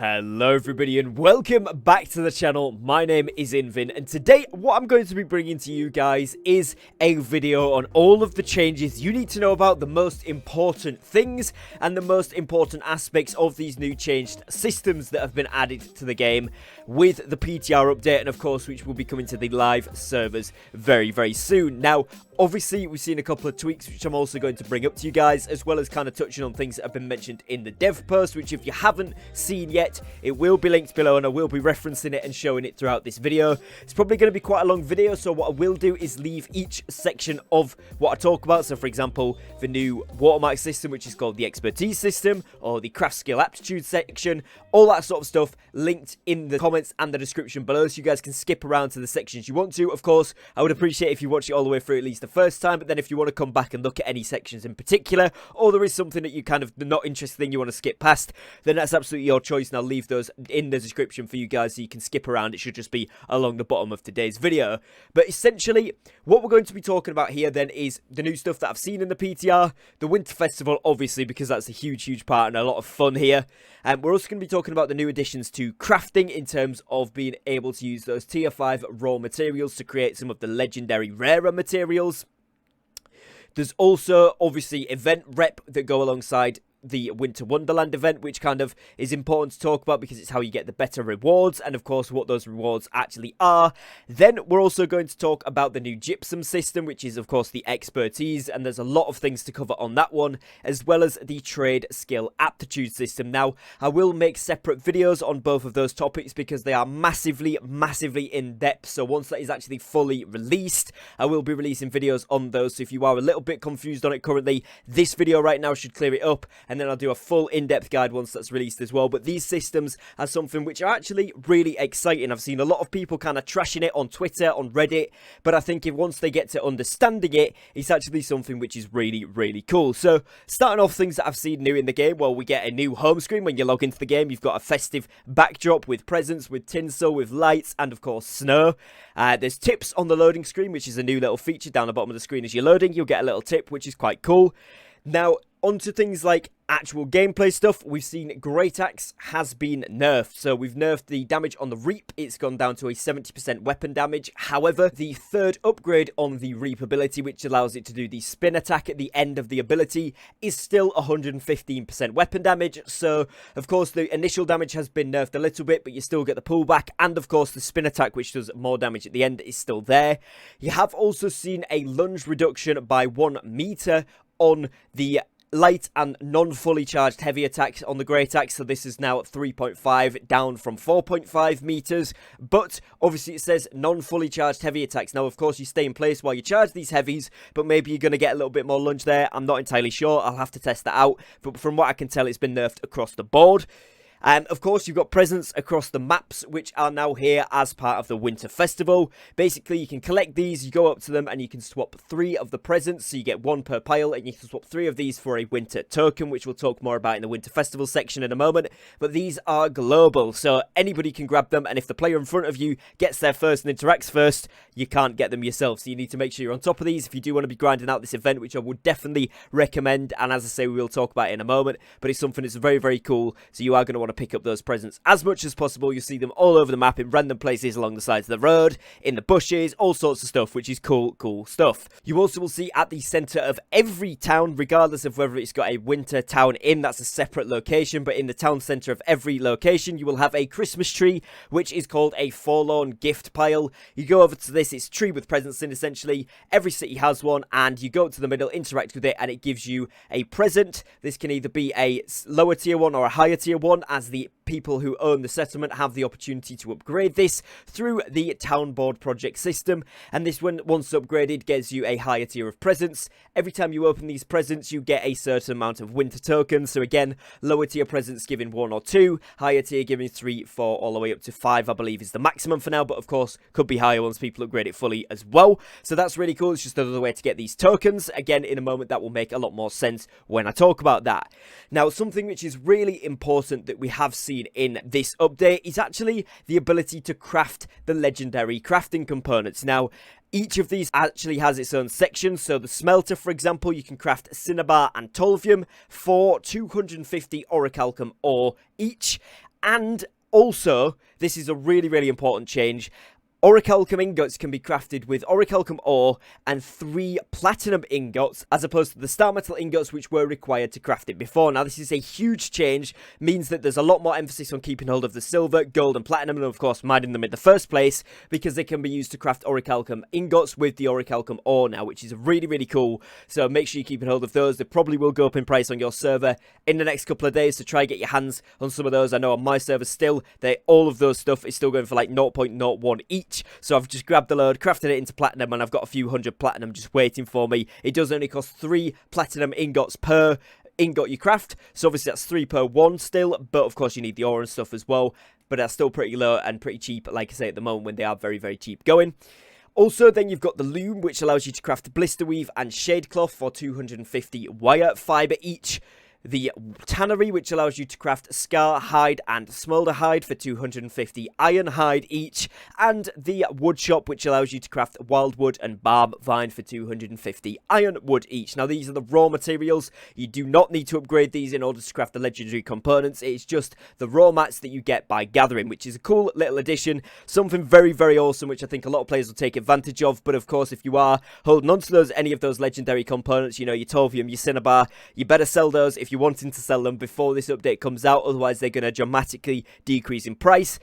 Hello everybody and welcome back to the channel. My name is Invin and today what I'm going to be bringing to you guys is a video on all of the changes you need to know about, the most important things and the most important aspects of these new changed systems that have been added to the game with the PTR update, and of course which will be coming to the live servers very soon. Now obviously we've seen a couple of tweaks which I'm also going to bring up to you guys, as well as kind of touching on things that have been mentioned in the dev post, which if you haven't seen yet, it will be linked below and I will be referencing it and showing it throughout this video. It's probably going to be quite a long video, so what I will do is leave each section of what I talk about. So for example, the new watermark system, which is called the expertise system, or the craft skill aptitude section, all that sort of stuff linked in the comments and the description below, so you guys can skip around to the sections you want to. Of course, I would appreciate if you watch it all the way through at least the first time, but then if you want to come back and look at any sections in particular, or there is something that you kind of not interested in, you want to skip past, then that's absolutely your choice, and I'll leave those in the description for you guys so you can skip around. It should just be along the bottom of today's video. But essentially, what we're going to be talking about here then is the new stuff that I've seen in the PTR, the Winter Festival, obviously, because that's a huge part and a lot of fun here. And we're also going to be talking about the new additions to crafting in terms of being able to use those tier 5 raw materials to create some of the legendary rarer materials. There's also, obviously, event rep that go alongside the Winter Wonderland event, which kind of is important to talk about because it's how you get the better rewards, and of course what those rewards actually are. Then we're also going to talk about the new Gypsum system, which is of course the expertise, and there's a lot of things to cover on that one, as well as the trade skill aptitude system. Now I will make separate videos on both of those topics because they are massively in depth, so once that is actually fully released, I will be releasing videos on those. So if you are a little bit confused on it currently, this video right now should clear it up, and then I'll do a full in-depth guide once that's released as well. But these systems are something which are actually really exciting. I've seen a lot of people kind of trashing it on Twitter, on Reddit, but I think if once they get to understanding it, it's actually something which is really cool. So starting off things that I've seen new in the game, well, we get a new home screen when you log into the game. You've got a festive backdrop with presents, with tinsel, with lights, and of course snow. There's tips on the loading screen, which is a new little feature down the bottom of the screen. As you're loading, you'll get a little tip, which is quite cool. Now onto things like actual gameplay stuff. We've seen Great Axe has been nerfed, so we've nerfed the damage on the Reap. It's gone down to a 70% weapon damage. However, the third upgrade on the Reap ability, which allows it to do the spin attack at the end of the ability, is still 115% weapon damage. So of course the initial damage has been nerfed a little bit, but you still get the pullback, and of course the spin attack, which does more damage at the end, is still there. You have also seen a lunge reduction by 1 meter on the light and non-fully charged heavy attacks on the Great Axe, so this is now at 3.5 down from 4.5 meters, but obviously it says non-fully charged heavy attacks. Now of course you stay in place while you charge these heavies, but maybe you're going to get a little bit more lunge there. I'm not entirely sure, I'll have to test that out, but from what I can tell, it's been nerfed across the board. And of course you've got presents across the maps, which are now here as part of the Winter Festival. Basically you can collect these, you go up to them and you can swap 3 of the presents, so you get 1 per pile, and you can swap 3 of these for a winter token, which we'll talk more about in the Winter Festival section in a moment. But these are global, so anybody can grab them, and if the player in front of you gets there first and interacts first, you can't get them yourself, so you need to make sure you're on top of these if you do want to be grinding out this event, which I would definitely recommend, and as I say, we will talk about it in a moment. But it's something that's very cool, so you are going to want to pick up those presents as much as possible. You'll see them all over the map in random places along the sides of the road, in the bushes, all sorts of stuff, which is cool stuff. You also will see at the center of every town, regardless of whether it's got a winter town in, that's a separate location, but in the town center of every location you will have a Christmas tree, which is called a forlorn gift pile. You go over to this, it's a tree with presents in, essentially. Every city has one, and you go up to the middle, interact with it, and it gives you a present. This can either be a lower tier one or a higher tier one, as the people who own the settlement have the opportunity to upgrade this through the town board project system, and this one, once upgraded, gives you a higher tier of presents. Every time you open these presents you get a certain amount of winter tokens, so again, lower tier presents giving 1 or 2, higher tier giving 3, 4, all the way up to 5 I believe is the maximum for now, but of course could be higher once people upgrade it fully as well. So that's really cool. It's just another way to get these tokens. Again, in a moment that will make a lot more sense when I talk about that. Now something which is really important that we have seen in this update is actually the ability to craft the legendary crafting components. Now Each of these actually has its own section. So the smelter, for example, you can craft cinnabar and tolvium for 250 orichalcum ore each. And also, this is a really, really important change. Orichalcum ingots can be crafted with orichalcum ore and 3 platinum ingots, as opposed to the star metal ingots which were required to craft it before. Now, this is a huge change, means that there's a lot more emphasis on keeping hold of the silver, gold, and platinum, and of course mining them in the first place, because they can be used to craft orichalcum ingots with the orichalcum ore now, which is really, really cool. So make sure you keep hold of those. They probably will go up in price on your server in the next couple of days, so try and get your hands on some of those. I know on my server still, all of those stuff is still going for like 0.01 each. So I've just grabbed the load, crafted it into platinum, and I've got a few hundred platinum just waiting for me. It does only cost 3 platinum ingots per ingot you craft, so obviously that's 3 per 1 still, but of course you need the ore and stuff as well, but that's still pretty low and pretty cheap, like I say, at the moment, when they are very, very cheap going. Also, then you've got the loom, which allows you to craft blister weave and shade cloth for 250 wire fiber each. The tannery, which allows you to craft scar hide and smolder hide for 250 iron hide each, and the wood shop, which allows you to craft wildwood and barb vine for 250 iron wood each. Now, these are the raw materials. You do not need to upgrade these in order to craft the legendary components. It's just the raw mats that you get by gathering, which is a cool little addition, something very, very awesome, which I think a lot of players will take advantage of. But of course, if you are holding on to any of those legendary components, you know, your Torvium, your Cinnabar, you better sell those if you're wanting to sell them before this update comes out, otherwise they're going to dramatically decrease in price.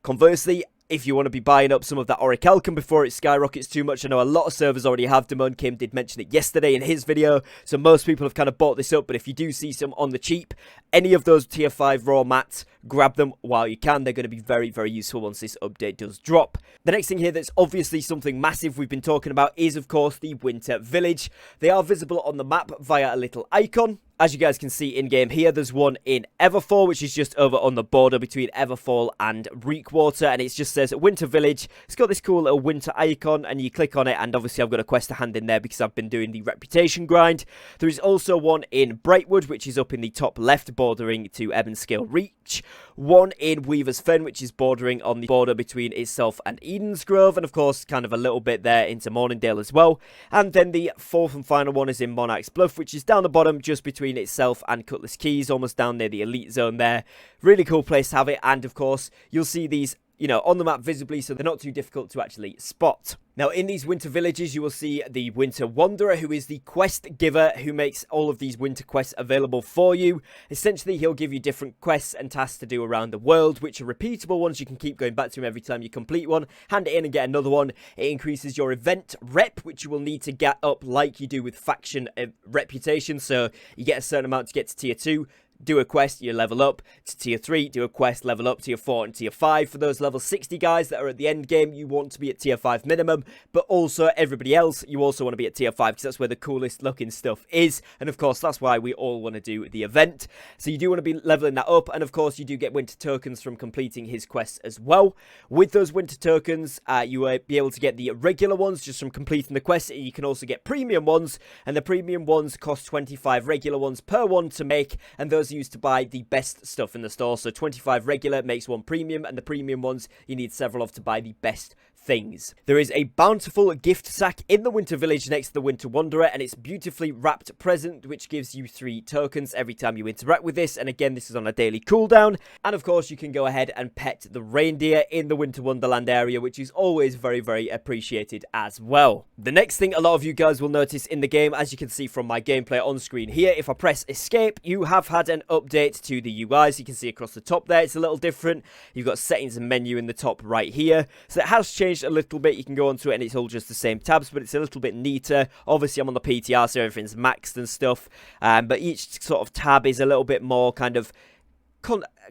Conversely, if you want to be buying up some of that orichalcum before it skyrockets too much, I know a lot of servers already have. Damon Kim did mention it yesterday in his video, so most people have kind of bought this up, but if you do see some on the cheap, any of those tier 5 raw mats, grab them while you can. They're going to be very, very useful once this update does drop. The next thing here that's obviously something massive we've been talking about is, of course, the winter village. They are visible on the map via a little icon. As you guys can see in-game here, there's one in Everfall, which is just over on the border between Everfall and Reekwater, and it just says Winter Village. It's got this cool little winter icon, and you click on it, and obviously I've got a quest to hand in there because I've been doing the reputation grind. There is also one in Brightwood, which is up in the top left, bordering to Ebonscale Reach. One in Weaver's Fen, which is bordering on the border between itself and Eden's Grove, and of course, kind of a little bit there into Morningdale as well. And then the fourth and final one is in Monarch's Bluff, which is down the bottom, just between itself and Cutlass Keys, almost down near the elite zone there. Really cool place to have it, and of course, you'll see these, you know, on the map visibly, so they're not too difficult to actually spot. Now, in these winter villages, you will see the Winter Wanderer, who is the quest giver who makes all of these winter quests available for you. Essentially, he'll give you different quests and tasks to do around the world, which are repeatable ones. You can keep going back to him every time you complete one. Hand it in and get another one. It increases your event rep, which you will need to get up like you do with faction reputation. So you get a certain amount to get to tier 2. Do a quest, you level up to tier 3, do a quest, level up tier 4 and tier 5. For those level 60 guys that are at the end game, you want to be at tier 5 minimum, but also everybody else, you also want to be at tier 5 because that's where the coolest looking stuff is, and of course that's why we all want to do the event. So you do want to be leveling that up, and of course you do get winter tokens from completing his quests as well. With those winter tokens, you will be able to get the regular ones just from completing the quest, and you can also get premium ones, and the premium ones cost 25 regular ones per one to make, and those are used to buy the best stuff in the store. So 25 regular makes one premium, and the premium ones you need several of to buy the best things. There is a bountiful gift sack in the Winter Village next to the Winter Wanderer, and it's beautifully wrapped present, which gives you 3 tokens every time you interact with this, and again, this is on a daily cooldown. And of course, you can go ahead and pet the reindeer in the Winter Wonderland area, which is always very, very appreciated as well. The next thing a lot of you guys will notice in the game, as you can see from my gameplay on screen here, if I press escape, you have had an update to the UIs. You can see across the top there, it's a little different. You've got settings and menu in the top right here, so it has changed a little bit. You can go onto it and it's all just the same tabs, but it's a little bit neater. Obviously, I'm on the PTR, so everything's maxed and stuff, but each sort of tab is a little bit more kind of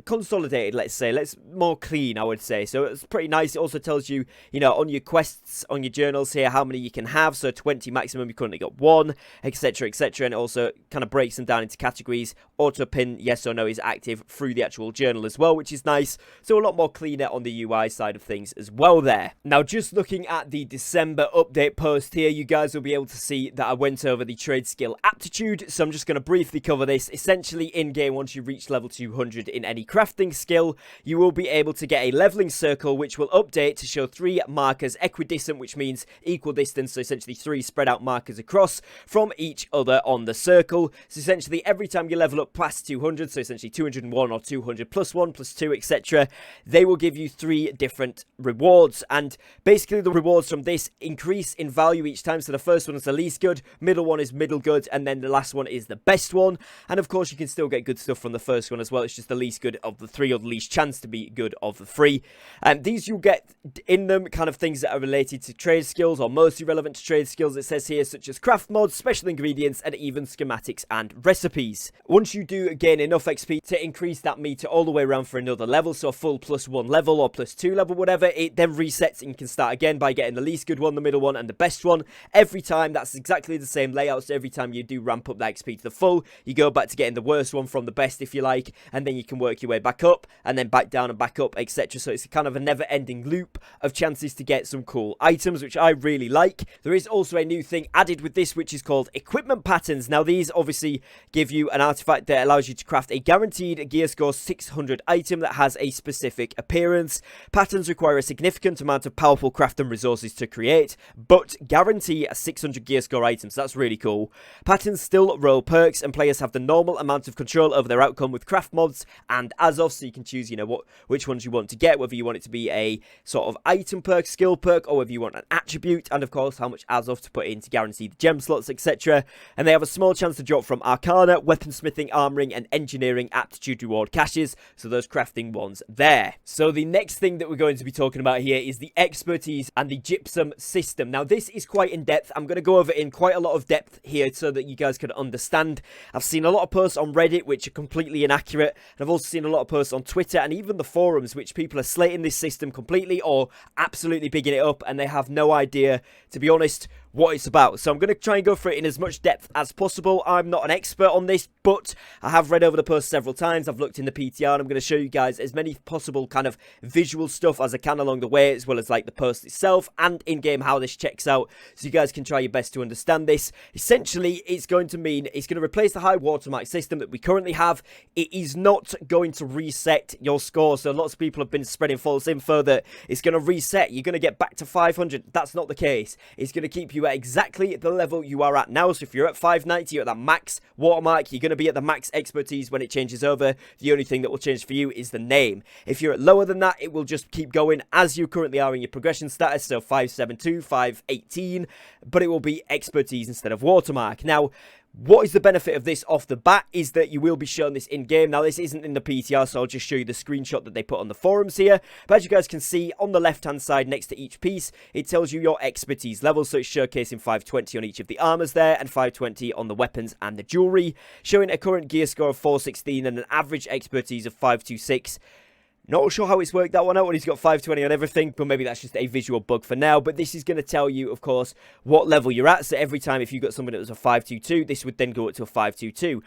consolidated, let's say, more clean, I would say. So it's pretty nice. It also tells you, you know, on your quests, on your journals here, how many you can have. So 20 maximum, you currently got 1, etc, etc. And it also kind of breaks them down into categories. Auto pin yes or no is active through the actual journal as well, which is nice. So a lot more cleaner on the UI side of things as well there. Now, just looking at the December update post here, you guys will be able to see that I went over the trade skill Aptitude. So I'm just going to briefly cover this. Essentially, in game, once you reach level 200, interested in any crafting skill, you will be able to get a leveling circle which will update to show 3 markers equidistant, which means equal distance, so essentially 3 spread out markers across from each other on the circle. So essentially every time you level up past 200, so essentially 201 or 200 plus 1 plus 2 etc., they will give you 3 different rewards, and basically the rewards from this increase in value each time. So the first one is the least good, middle one is middle good, and then the last one is the best one. And of course you can still get good stuff from the first one as well. It's just the least good of the 3, or the least chance to be good of the 3. And these you'll get in them kind of things that are related to trade skills, or mostly relevant to trade skills, it says here, such as craft mods, special ingredients, and even schematics and recipes. Once you do gain enough XP to increase that meter all the way around for another level, so a full +1 level or +2 level, whatever, it then resets and you can start again by getting the least good one, the middle one, and the best one every time. That's exactly the same layout, so every time you do ramp up that XP to the full, you go back to getting the worst one from the best, if you like, and then you can work your way back up and then back down and back up, etc. So it's kind of a never-ending loop of chances to get some cool items, which I really like. There is also a new thing added with this, which is called equipment patterns. Now these obviously give you an artifact that allows you to craft a guaranteed gear score 600 item that has a specific appearance. Patterns require a significant amount of powerful craft and resources to create, but guarantee a 600 gear score items. That's really cool. Patterns still roll perks, and players have the normal amount of control over their outcome with craft mods and as-of, so you can choose, you know, which ones you want to get, whether you want it to be a sort of item perk, skill perk, or whether you want an attribute, and of course how much as-of to put in to guarantee the gem slots, etc. And they have a small chance to drop from Arcana, Weaponsmithing, Armoring, and Engineering Aptitude reward caches, so those crafting ones there. So the next thing that we're going to be talking about here is the expertise and the Gypsum system. Now this is quite in depth. I'm going to go over it in quite a lot of depth here so that you guys can understand. I've seen a lot of posts on Reddit which are completely inaccurate, and I've also seen a lot of posts on Twitter and even the forums which people are slating this system completely or absolutely bigging it up, and they have no idea, to be honest, what it's about. So I'm going to try and go through it in as much depth as possible. I'm not an expert on this, but I have read over the post several times. I've looked in the PTR, and I'm going to show you guys as many possible kind of visual stuff as I can along the way, as well as like the post itself and in-game how this checks out, so you guys can try your best to understand this. Essentially, it's going to mean it's going to replace the high watermark system that we currently have. It is not going to reset your score, so lots of people have been spreading false info that it's going to reset, you're going to get back to 500. That's not the case. It's going to keep you at exactly the level you are at now. So if you're at 590, you're at that max watermark, you're going to be at the max expertise when it changes over. The only thing that will change for you is the name. If you're at lower than that, it will just keep going as you currently are in your progression status, so 572, 518, but it will be expertise instead of watermark. Now, what is the benefit of this off the bat is that you will be shown this in-game. Now, this isn't in the PTR, so I'll just show you the screenshot that they put on the forums here. But as you guys can see, on the left-hand side next to each piece, it tells you your expertise level. So it's showcasing 520 on each of the armors there and 520 on the weapons and the jewelry, showing a current gear score of 416 and an average expertise of 526. Not sure how it's worked that one out when he's got 520 on everything, but maybe that's just a visual bug for now. But this is going to tell you, of course, what level you're at. So every time if you got something that was a 522, this would then go up to a 522,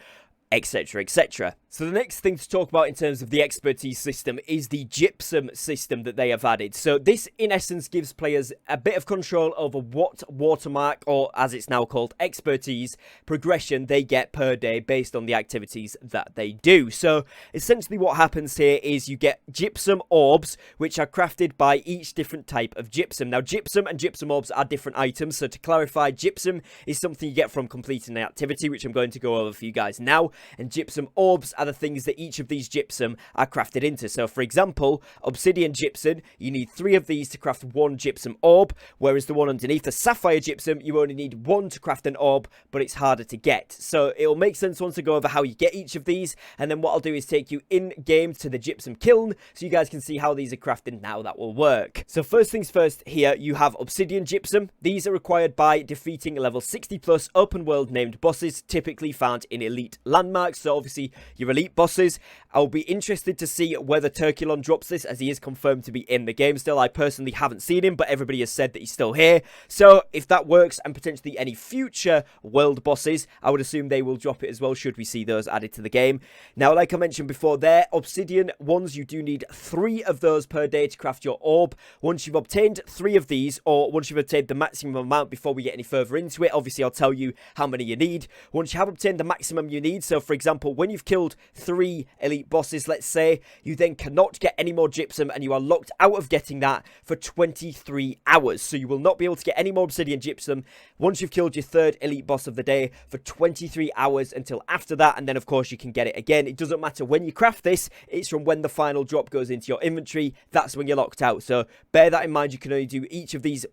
etc, etc. So the next thing to talk about in terms of the expertise system is the Gypsum system that they have added. So this, in essence, gives players a bit of control over what watermark, or as it's now called, expertise progression they get per day based on the activities that they do. So essentially what happens here is you get gypsum orbs, which are crafted by each different type of gypsum. Now, gypsum and gypsum orbs are different items. So to clarify, gypsum is something you get from completing an activity, which I'm going to go over for you guys now. And gypsum orbs are the things that each of these gypsum are crafted into. So for example, obsidian gypsum, you need 3 of these to craft 1 gypsum orb, whereas the one underneath, the sapphire gypsum, you only need 1 to craft an orb, but it's harder to get. So it'll make sense once I go over how you get each of these, and then what I'll do is take you in game to the gypsum kiln so you guys can see how these are crafted now. That will work. So first things first, here you have obsidian gypsum. These are required by defeating level 60 plus open world named bosses, typically found in elite landmarks. So obviously your elite bosses. I'll be interested to see whether Turkulon drops this, as he is confirmed to be in the game still. I personally haven't seen him, but everybody has said that he's still here. So if that works, and potentially any future world bosses, I would assume they will drop it as well, should we see those added to the game. Now, like I mentioned before there, obsidian ones, you do need 3 of those per day to craft your orb. Once you've obtained 3 of these, or once you've obtained the maximum amount before we get any further into it, obviously I'll tell you how many you need. Once you have obtained the maximum you need, so for example, when you've killed 3 elite bosses, let's say, you then cannot get any more gypsum, and you are locked out of getting that for 23 hours. So you will not be able to get any more obsidian gypsum once you've killed your 3rd elite boss of the day for 23 hours until after that, and then of course you can get it again. It doesn't matter when you craft this, it's from when the final drop goes into your inventory, that's when you're locked out. So bear that in mind. You can only do each of these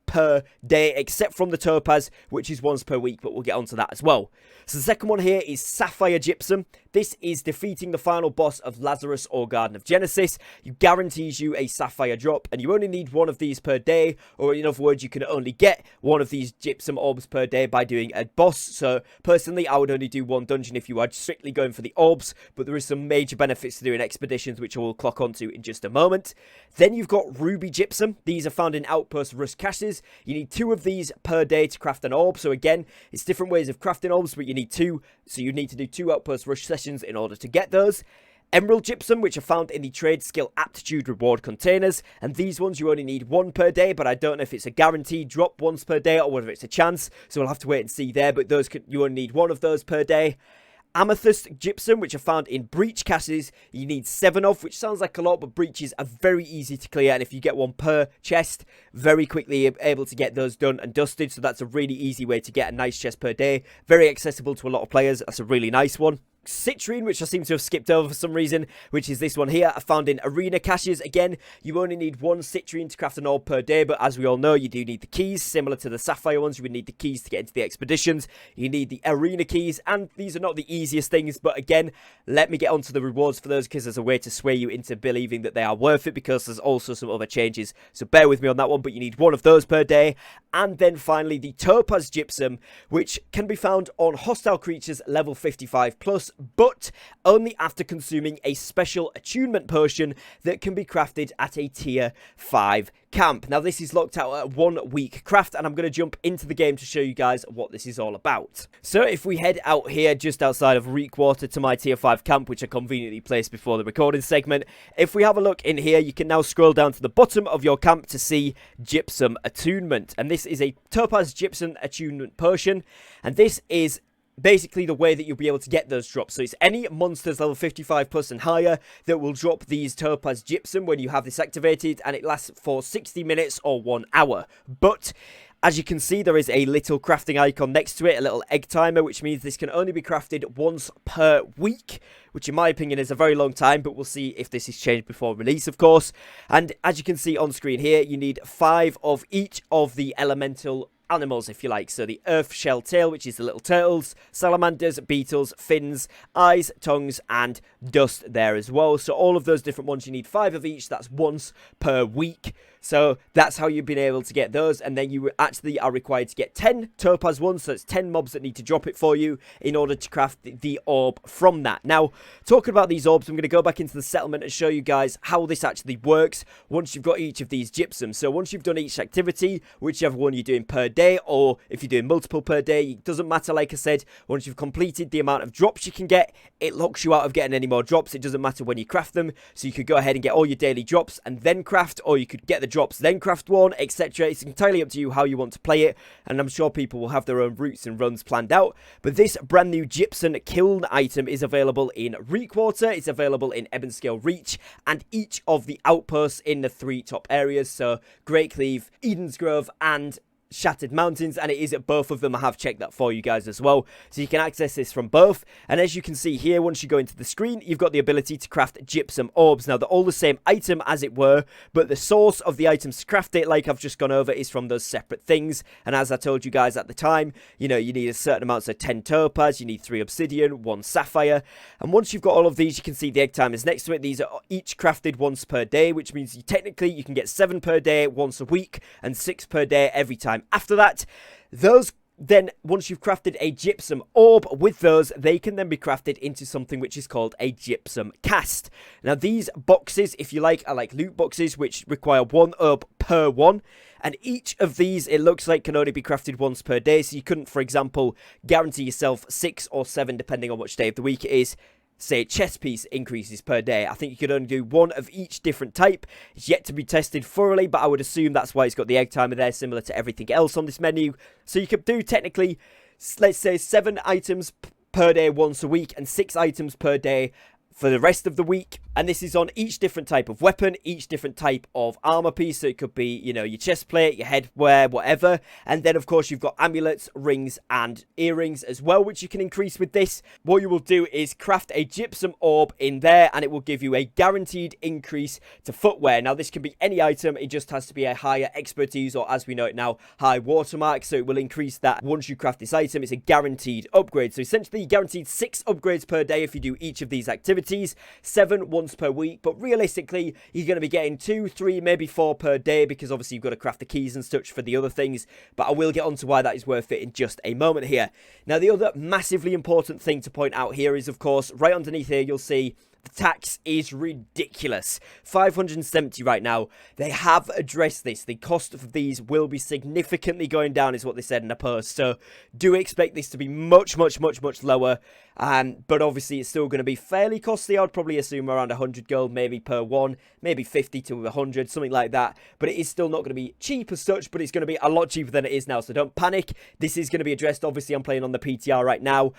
per day, except from the topaz, which is once per week, but we'll get onto that as well. So the second one here is Sapphire Gypsum. This is defeating the final boss of Lazarus or Garden of Genesis. It guarantees you a sapphire drop, and you only need 1 of these per day, or in other words, you can only get 1 of these gypsum orbs per day by doing a boss. So personally, I would only do 1 dungeon if you are strictly going for the orbs, but there is some major benefits to doing expeditions, which I will clock onto in just a moment. Then you've got Ruby Gypsum. These are found in Outpost Rust caches. You need 2 of these per day to craft an orb. So again, it's different ways of crafting orbs, but you need 2. So you need to do 2 Outpost Rush sessions in order to get those. Emerald Gypsum, which are found in the trade skill Aptitude reward containers, and these ones you only need 1 per day, but I don't know if it's a guaranteed drop once per day or whether it's a chance, so we'll have to wait and see there, but those you only need 1 of those per day. Amethyst Gypsum, which are found in breach caches, you need 7 of, which sounds like a lot, but breaches are very easy to clear, and if you get 1 per chest, very quickly able to get those done and dusted, so that's a really easy way to get a nice chest per day. Very accessible to a lot of players. That's a really nice one. Citrine, which I seem to have skipped over for some reason, which is this one here, are found in arena caches. Again, you only need 1 citrine to craft an orb per day, but as we all know, you do need the keys. Similar to the sapphire ones, you would need the keys to get into the expeditions. You need the arena keys, and these are not the easiest things, but again, let me get onto the rewards for those, because there's a way to sway you into believing that they are worth it, because there's also some other changes, so bear with me on that one, but you need 1 of those per day. And then finally, the Topaz Gypsum, which can be found on hostile creatures level 55 plus, but only after consuming a special attunement potion that can be crafted at a tier 5 camp. Now this is locked out at 1 week craft, and I'm going to jump into the game to show you guys what this is all about. So if we head out here just outside of Reekwater to my tier 5 camp, which I conveniently placed before the recording segment, if we have a look in here, you can now scroll down to the bottom of your camp to see Gypsum Attunement, and this is a Topaz Gypsum Attunement potion, and this is basically the way that you'll be able to get those drops. So it's any monsters level 55 plus and higher that will drop these Topaz Gypsum when you have this activated, and it lasts for 60 minutes or 1 hour. But as you can see, there is a little crafting icon next to it, a little egg timer, which means this can only be crafted once per week, which in my opinion is a very long time, but we'll see if this is changed before release, of course. And as you can see on screen here, you need 5 of each of the elemental animals, if you like. So the earth shell tail, which is the little turtles, salamanders, beetles, fins, eyes, tongues, and dust there as well. So all of those different ones, you need 5 of each. That's once per week. So that's how you've been able to get those, and then you actually are required to get 10 topaz ones, so it's 10 mobs that need to drop it for you in order to craft the orb from that. Now, talking about these orbs, I'm going to go back into the settlement and show you guys how this actually works once you've got each of these gypsum. So once you've done each activity, whichever one you're doing per day, or if you're doing multiple per day, it doesn't matter. Like I said, once you've completed the amount of drops you can get, it locks you out of getting any more drops. It doesn't matter when you craft them, so you could go ahead and get all your daily drops and then craft, or you could get the drops then craft one, etc. It's entirely up to you how you want to play it, and I'm sure people will have their own routes and runs planned out. But this brand new Gypsum Kiln item is available in Reekwater, it's available in Ebonscale Reach, and each of the outposts in the 3 top areas, so Great Cleave, Eden's Grove, and Shattered Mountains, and it is at both of them. I have checked that for you guys as well, so you can access this from both. And as you can see here, once you go into the screen, you've got the ability to craft gypsum orbs. Now they're all the same item as it were, but the source of the items to craft it, like I've just gone over, is from those separate things. And as I told you guys at the time, you know, you need a certain amount, so 10 topaz, you need 3 obsidian, 1 sapphire, and once you've got all of these, you can see the egg timers next to it. These are each crafted once per day, which means technically you can get 7 per day once a week and 6 per day every time after that. Those then, once you've crafted a gypsum orb with those, they can then be crafted into something which is called a gypsum cast. Now these boxes, if you like, are like loot boxes which require 1 orb per one, and each of these, it looks like, can only be crafted once per day. So you couldn't, for example, guarantee yourself 6 or 7 depending on which day of the week it is. Say chest piece increases per day. I think you could only do 1 of each different type. It's yet to be tested thoroughly, but I would assume that's why it's got the egg timer there, similar to everything else on this menu. So you could do technically, let's say 7 items per day once a week and 6 items per day for the rest of the week. And this is on each different type of weapon, each different type of armor piece. So it could be, you know, your chest plate, your headwear, whatever. And then, of course, you've got amulets, rings, and earrings as well, which you can increase with this. What you will do is craft a gypsum orb in there, and it will give you a guaranteed increase to footwear. Now, this can be any item. It just has to be a higher expertise, or as we know it now, high watermark. So it will increase that once you craft this item. It's a guaranteed upgrade. So essentially, guaranteed 6 upgrades per day if you do each of these activities, 7 once per week, but realistically you're going to be getting 2, 3, maybe 4 per day, because obviously you've got to craft the keys and such for the other things. But I will get on to why that is worth it in just a moment here. Now, the other massively important thing to point out here is, of course, right underneath here you'll see the tax is ridiculous. 570 right now. They have addressed this. The cost of these will be significantly going down, is what they said in a post. So do expect this to be much lower. But obviously it's still going to be fairly costly. I'd probably assume around 100 gold maybe per one, maybe 50 to 100, something like that. But it is still not going to be cheap as such, but it's going to be a lot cheaper than it is now. So don't panic. This is going to be addressed. Obviously I'm playing on the PTR right now.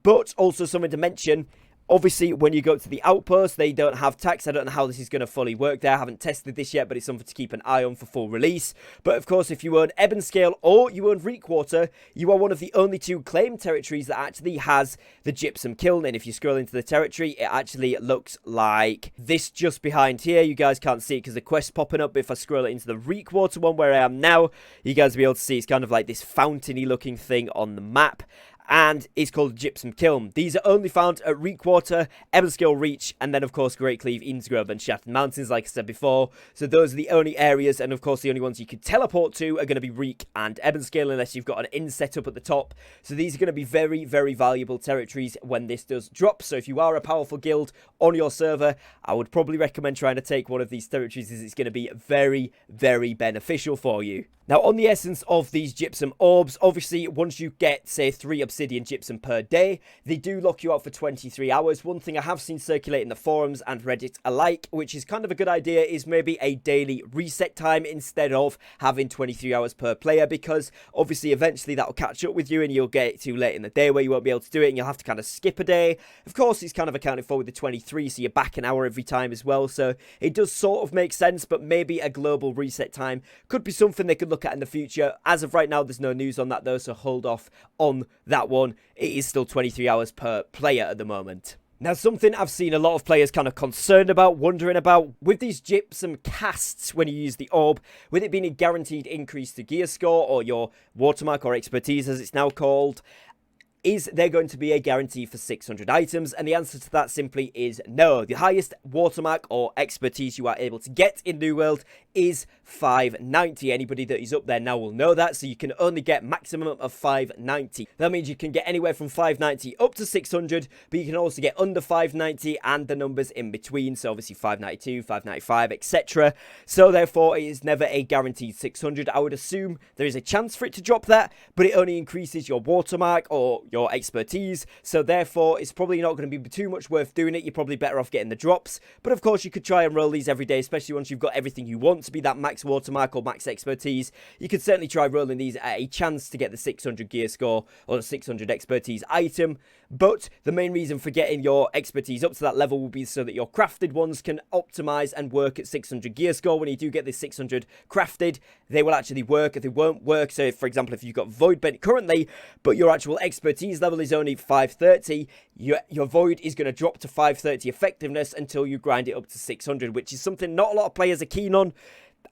But also something to mention, obviously, when you go to the outpost, they don't have tax. I don't know how this is going to fully work there. I haven't tested this yet, but it's something to keep an eye on for full release. But, of course, if you own Ebon Scale or you own Reekwater, you are one of the only 2 claimed territories that actually has the Gypsum Kiln. And if you scroll into the territory, it actually looks like this just behind here. You guys can't see it because the quest's popping up. But if I scroll it into the Reekwater one where I am now, you guys will be able to see it's kind of like this fountainy looking thing on the map. And it's called Gypsum Kiln. These are only found at Reekwater, Ebonscale Reach, and then, of course, Great Cleave, Eansgrove, and Shattered Mountains, like I said before. So those are the only areas, and, of course, the only ones you can teleport to are going to be Reek and Ebonscale, unless you've got an inn set up at the top. So these are going to be very, very valuable territories when this does drop. So if you are a powerful guild on your server, I would probably recommend trying to take one of these territories, as it's going to be very, very beneficial for you. Now, on the essence of these gypsum orbs, obviously, once you get, say, 3 obsidian gypsum per day, they do lock you out for 23 hours. One thing I have seen circulate in the forums and Reddit alike, which is kind of a good idea, is maybe a daily reset time instead of having 23 hours per player, because obviously, eventually, that'll catch up with you and you'll get it too late in the day where you won't be able to do it and you'll have to kind of skip a day. Of course, it's kind of accounted for with the 23, so you're back an hour every time as well. So it does sort of make sense, but maybe a global reset time could be something they could look at in the future. As of right now, there's no news on that though, so hold off on that one. It is still 23 hours per player at the moment. Now, something I've seen a lot of players kind of concerned about, wondering about, with these gypsum casts when you use the orb, with it being a guaranteed increase to gear score, or your watermark or expertise as it's now called, is there going to be a guarantee for 600 items? And the answer to that simply is no. The highest watermark or expertise you are able to get in New World is 590. Anybody that is up there now will know that, so you can only get maximum of 590. That means you can get anywhere from 590 up to 600, but you can also get under 590 and the numbers in between, so obviously 592, 595, etc. So therefore, it is never a guaranteed 600. I would assume there is a chance for it to drop that, but it only increases your watermark or your expertise, so therefore it's probably not going to be too much worth doing it. You're probably better off getting the drops, but of course you could try and roll these every day, especially once you've got everything you want to be that max watermark or max expertise. You could certainly try rolling these at a chance to get the 600 gear score or the 600 expertise item, but the main reason for getting your expertise up to that level will be so that your crafted ones can optimize and work at 600 gear score. When you do get this 600 crafted, they will actually work. If they won't work, so for example, if you've got Void Bent currently, but your actual expertise level is only 530, your Void is going to drop to 530 effectiveness until you grind it up to 600, which is something not a lot of players are keen on.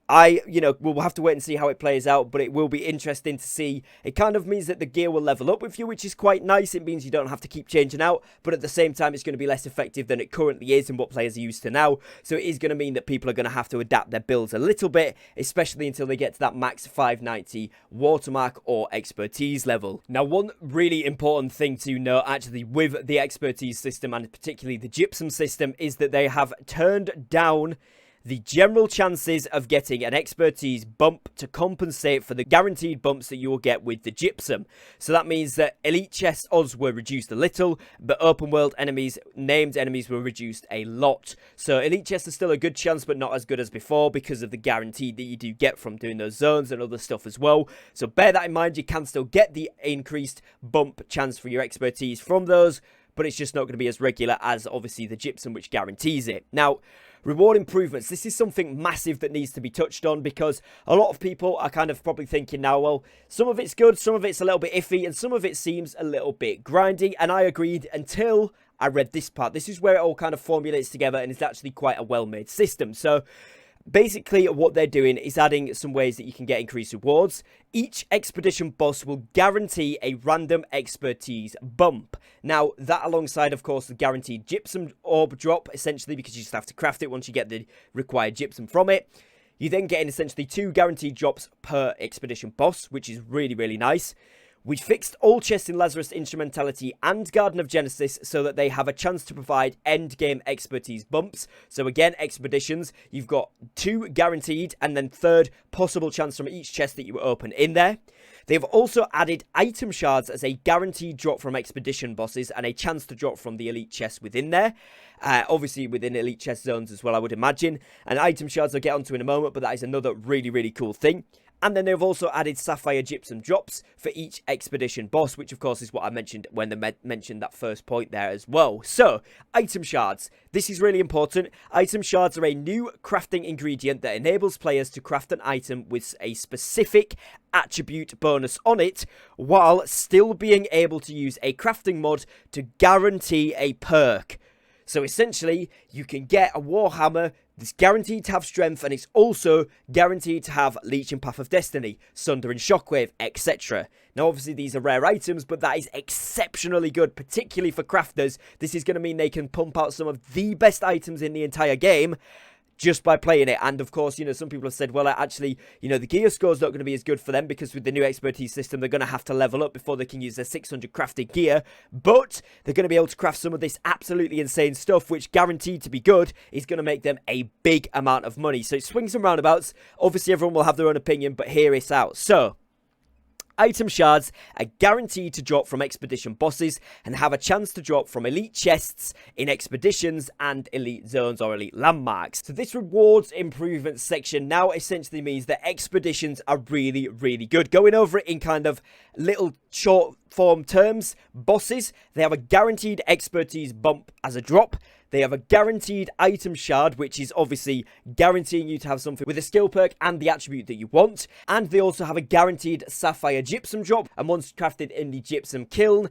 We'll have to wait and see how it plays out, but it will be interesting to see. It kind of means that the gear will level up with you, which is quite nice. It means you don't have to keep changing out, but at the same time, it's going to be less effective than it currently is and what players are used to now. So it is going to mean that people are going to have to adapt their builds a little bit, especially until they get to that max 590 watermark or expertise level. Now, one really important thing to note, actually, with the expertise system and particularly the gypsum system, is that they have turned down the general chances of getting an expertise bump to compensate for the guaranteed bumps that you will get with the Gypsum. So that means that elite chest odds were reduced a little, but open world enemies, named enemies, were reduced a lot. So elite chests are still a good chance, but not as good as before because of the guarantee that you do get from doing those zones and other stuff as well. So bear that in mind. You can still get the increased bump chance for your expertise from those, but it's just not going to be as regular as obviously the Gypsum, which guarantees it. Now, reward improvements. This is something massive that needs to be touched on because a lot of people are kind of probably thinking now, well, some of it's good, some of it's a little bit iffy, and some of it seems a little bit grindy. And I agreed until I read this part. This is where it all kind of formulates together, and it's actually quite a well-made system. So basically, what they're doing is adding some ways that you can get increased rewards. Each expedition boss will guarantee a random expertise bump. Now, that alongside, of course, the guaranteed Gypsum orb drop, essentially, because you just have to craft it once you get the required Gypsum from it. You then get essentially 2 guaranteed drops per expedition boss, which is really, really nice. We fixed all chests in Lazarus Instrumentality and Garden of Genesis so that they have a chance to provide end-game expertise bumps. So again, expeditions, you've got 2 guaranteed and then 3rd possible chance from each chest that you open in there. They've also added item shards as a guaranteed drop from expedition bosses and a chance to drop from the elite chests within there. Obviously within elite chest zones as well, I would imagine. And item shards I'll get onto in a moment, but that is another really, really cool thing. And then they've also added Sapphire Gypsum drops for each expedition boss, which of course is what I mentioned when they mentioned that first point there as well. So, item shards. This is really important. Item shards are a new crafting ingredient that enables players to craft an item with a specific attribute bonus on it, while still being able to use a crafting mod to guarantee a perk. So essentially, you can get a Warhammer that's guaranteed to have strength, and it's also guaranteed to have Leech and Path of Destiny, Sunder and Shockwave, etc. Now, obviously, these are rare items, but that is exceptionally good, particularly for crafters. This is going to mean they can pump out some of the best items in the entire game just by playing it. And of course, you know, some people have said, well, actually, you know, the gear score's not going to be as good for them because with the new expertise system, they're going to have to level up before they can use their 600 crafted gear. But they're going to be able to craft some of this absolutely insane stuff, which guaranteed to be good is going to make them a big amount of money. So it swings and roundabouts. Obviously, everyone will have their own opinion, but here it's out. So item shards are guaranteed to drop from expedition bosses and have a chance to drop from elite chests in expeditions and elite zones or elite landmarks. So this rewards improvement section now essentially means that expeditions are really, really good. Going over it in kind of little short form terms, bosses, they have a guaranteed expertise bump as a drop. They have a guaranteed item shard, which is obviously guaranteeing you to have something with a skill perk and the attribute that you want. And they also have a guaranteed Sapphire Gypsum drop, and once crafted in the Gypsum kiln,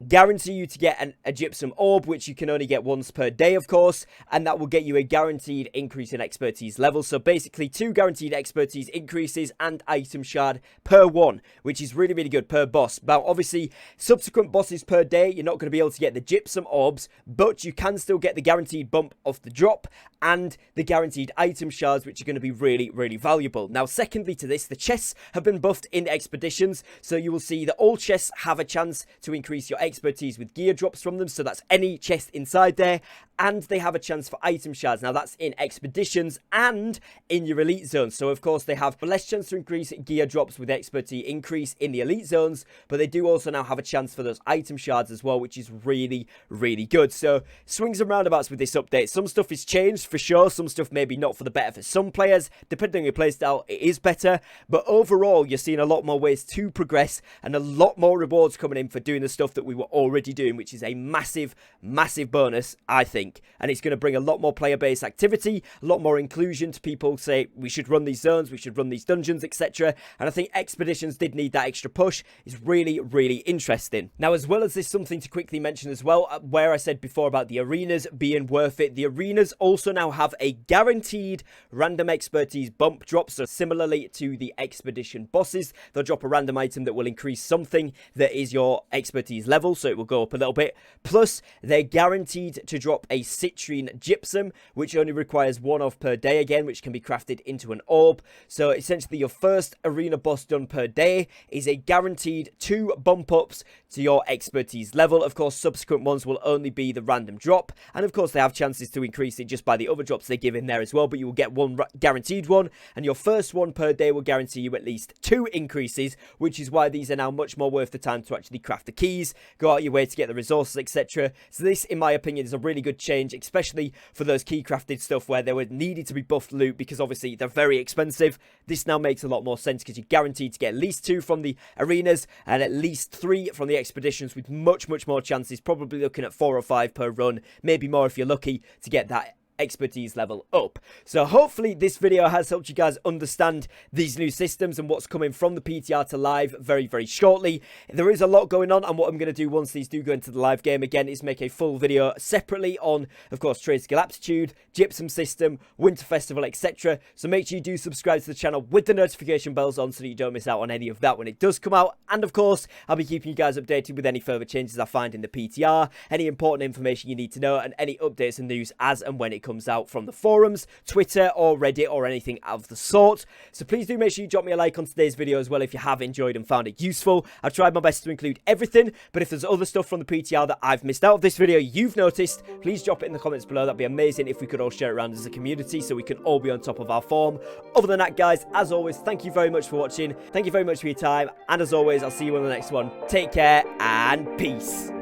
guarantee you to get a Gypsum orb, which you can only get once per day, of course, and that will get you a guaranteed increase in expertise level. So basically 2 guaranteed expertise increases and item shard per one, which is really, really good per boss. Now, obviously, subsequent bosses per day, you're not going to be able to get the Gypsum orbs, but you can still get the guaranteed bump off the drop and the guaranteed item shards, which are going to be really, really valuable. Now, secondly to this, the chests have been buffed in expeditions, so you will see that all chests have a chance to increase your expertise with gear drops from them, so that's any chest inside there, and they have a chance for item shards. Now that's in expeditions and in your elite zones, so of course they have less chance to increase gear drops with expertise increase in the elite zones, but they do also now have a chance for those item shards as well, which is really, really good. So swings and roundabouts with this update. Some stuff is changed for sure, some stuff maybe not for the better for some players. Depending on your playstyle, it is better, but overall you're seeing a lot more ways to progress and a lot more rewards coming in for doing the stuff that we were already doing, which is a massive, massive bonus, I think. And it's going to bring a lot more player-based activity, a lot more inclusion to people say we should run these zones, we should run these dungeons, etc. And I think expeditions did need that extra push. It's really, really interesting. Now, as well as this, something to quickly mention as well, where I said before about the arenas being worth it, the arenas also now have a guaranteed random expertise bump drop. So similarly to the expedition bosses, they'll drop a random item that will increase something that is your expertise level. level, so it will go up a little bit. Plus, they're guaranteed to drop a citrine gypsum, which only requires 1 of per day again, which can be crafted into an orb. So essentially, your first arena boss done per day is a guaranteed 2 bump ups to your expertise level. Of course, subsequent ones will only be the random drop, and of course they have chances to increase it just by the other drops they give in there as well, but you will get 1 guaranteed one, and your first one per day will guarantee you at least 2 increases, which is why these are now much more worth the time to actually craft the keys, go out your way to get the resources, etc. So this, in my opinion, is a really good change, especially for those key crafted stuff where they were needed to be buffed loot, because obviously they're very expensive. This now makes a lot more sense because you're guaranteed to get at least 2 from the arenas and at least 3 from the expeditions, with much more chances, probably looking at 4 or 5 per run, maybe more if you're lucky, to get that expertise level up. So hopefully this video has helped you guys understand these new systems and what's coming from the PTR to live very shortly. There is a lot going on, and what I'm going to do once these do go into the live game again is make a full video separately on, of course, trade skill aptitude, gypsum system, winter festival, etc. So make sure you do subscribe to the channel with the notification bells on so that you don't miss out on any of that when it does come out. And of course, I'll be keeping you guys updated with any further changes I find in the PTR, any important information you need to know, and any updates and news as and when it comes out from the forums, Twitter or Reddit or anything of the sort. So please do make sure you drop me a like on today's video as well if you have enjoyed and found it useful. I've tried my best to include everything, but if there's other stuff from the PTR that I've missed out of this video you've noticed, please drop it in the comments below. That'd be amazing if we could all share it around as a community so we can all be on top of our form. Other than that, guys, as always, thank you very much for watching. Thank you very much for your time, and as always, I'll see you on the next one. Take care and peace.